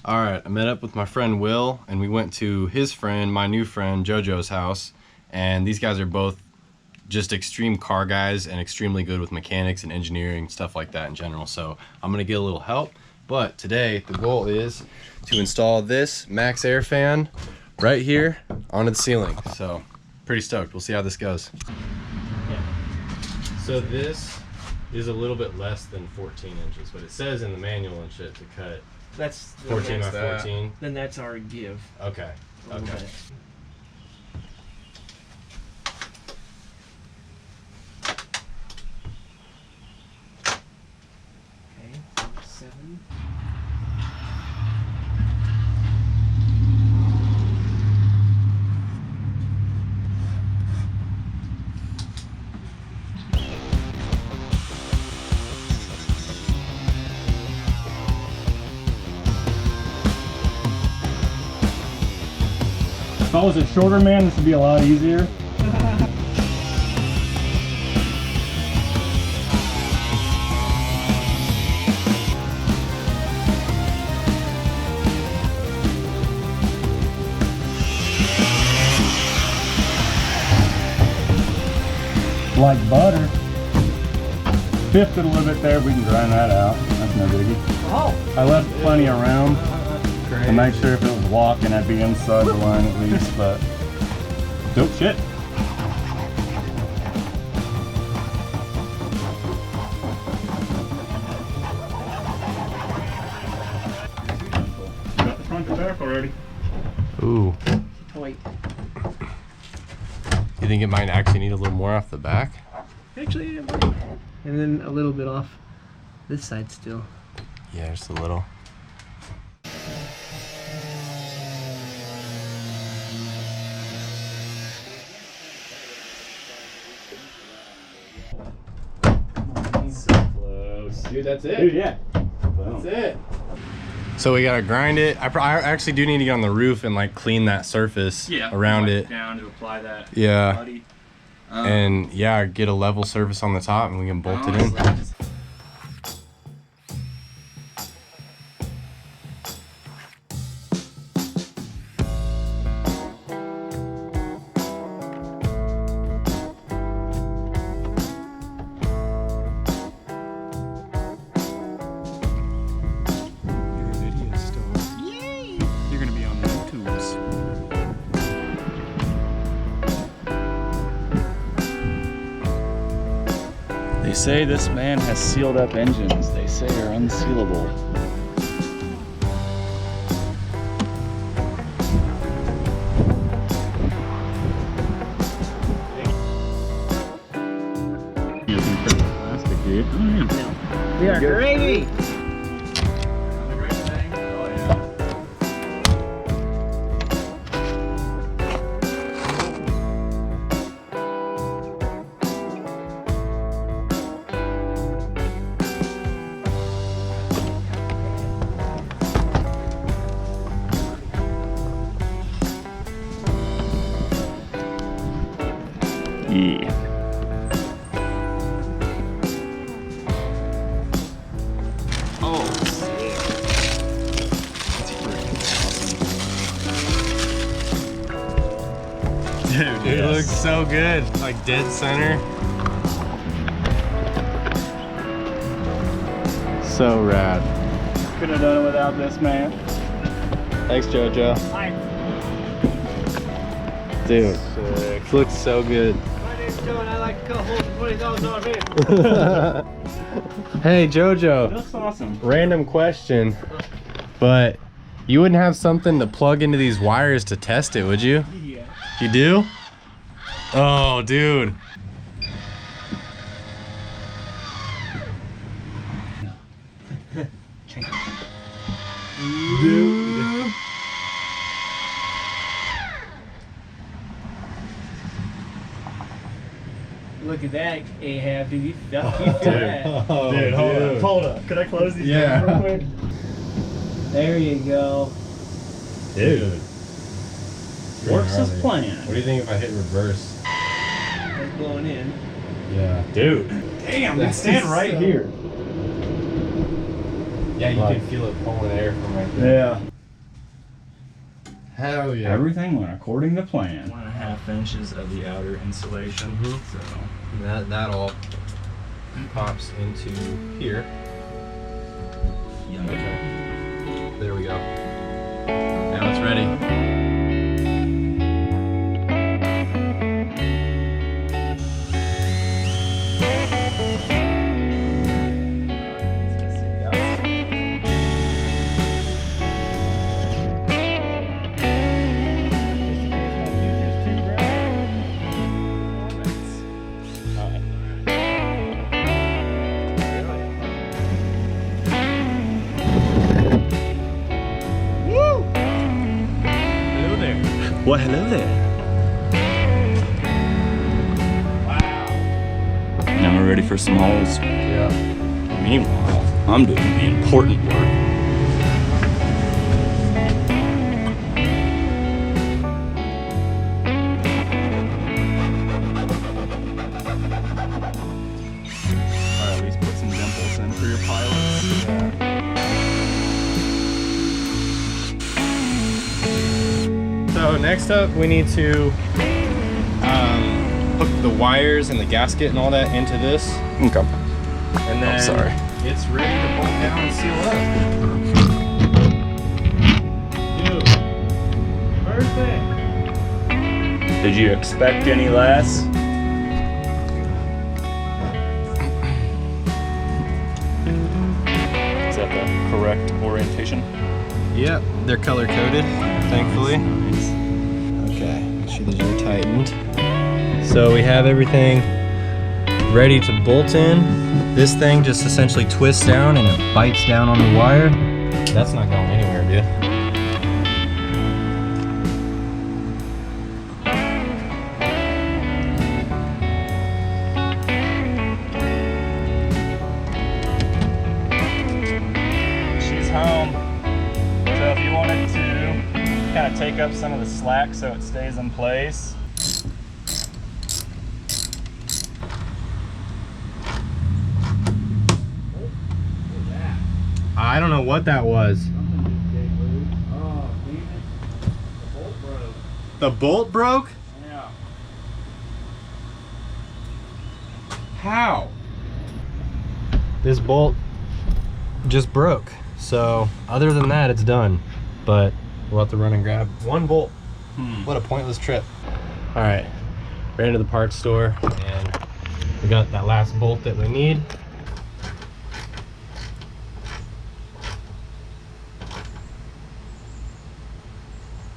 All right, I met up with my friend Will, and we went to his friend, my new friend, JoJo's house. And these guys are both just extreme car guys and extremely good with mechanics and engineering, stuff like that in general. So I'm gonna get a little help. But today, the goal is to install this Maxxair fan right here onto the ceiling. So pretty stoked. We'll see how this goes. Yeah. So this is a little bit less than 14 inches, but it says in the manual and shit to cut that's 14 by 14. Then that's our give. Okay. Okay. Okay, 7. If I was a shorter man, this would be a lot easier. Like butter. Fifth it a little bit there, we can grind that out. That's no biggie. Oh! I left plenty around. To make sure if it was walking, I'd be inside the line at least, but dope shit. Got the front to back already. Ooh. Wait. You think it might actually need a little more off the back? Actually, it might. And then a little bit off this side still. Yeah, just a little. So close. Dude, that's it. Dude, yeah. That's it. So we gotta grind it. I actually do need to get on the roof and like clean that surface around it. Down to apply that. Yeah. And yeah, get a level surface on the top and we can bolt it in. They say this man has sealed up engines. They say are unsealable. Plastic, dude. No. We are gravy! Yeah. Oh, sick. That's freaking awesome. Dude, it looks so good. Like dead center. So rad. Couldn't have done it without this man. Thanks, JoJo. Hi. Dude, sick. Looks so good. My name's Joe and I like to cut holes in $20 on Hey, JoJo. Looks awesome. Random question, but you wouldn't have something to plug into these wires to test it, would you? Yeah. You do? Oh, dude. Dude. Look at that, Ahab, dude. You feel that. Oh, Dude, hold up. Could I close these Yeah. doors real quick? There you go. Dude. Works as planned. What do you think if I hit reverse? It's blowing in. Yeah. Dude. Damn, dude, stand right here. Yeah, you can feel it pulling air from right there. Yeah. Hell yeah. Everything went according to plan. 1.5 inches of the outer insulation. So that all pops into here. yummy. Okay. There we go. Now it's ready. Well, hello there. Wow. Now we're ready for some holes. Yeah. Meanwhile, I'm doing the important work. Or at least put some dimples in for your pilots. So next up, we need to hook the wires and the gasket and all that into this, Okay. and then sorry. it's ready to bolt down and seal up. Dude, perfect. Did you expect any less? Is that the correct orientation? Yep, they're color coded, thankfully. Nice. Okay, make sure these are tightened. So we have everything ready to bolt in. This thing just essentially twists down and it bites down on the wire. That's not going anywhere, dude. She's home. So if you wanted to kind of take up some of the slack so it stays in place. I don't know what that was. Something just gave loose. Oh, damn it. The bolt broke. The bolt broke? Yeah. How? This bolt just broke. So other than that, it's done. But we'll have to run and grab one bolt. What a pointless trip. All right, ran to the parts store and we got that last bolt that we need.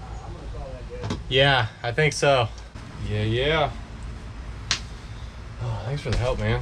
I'm gonna call that good. Yeah, I think so. Yeah. Oh, thanks for the help, man.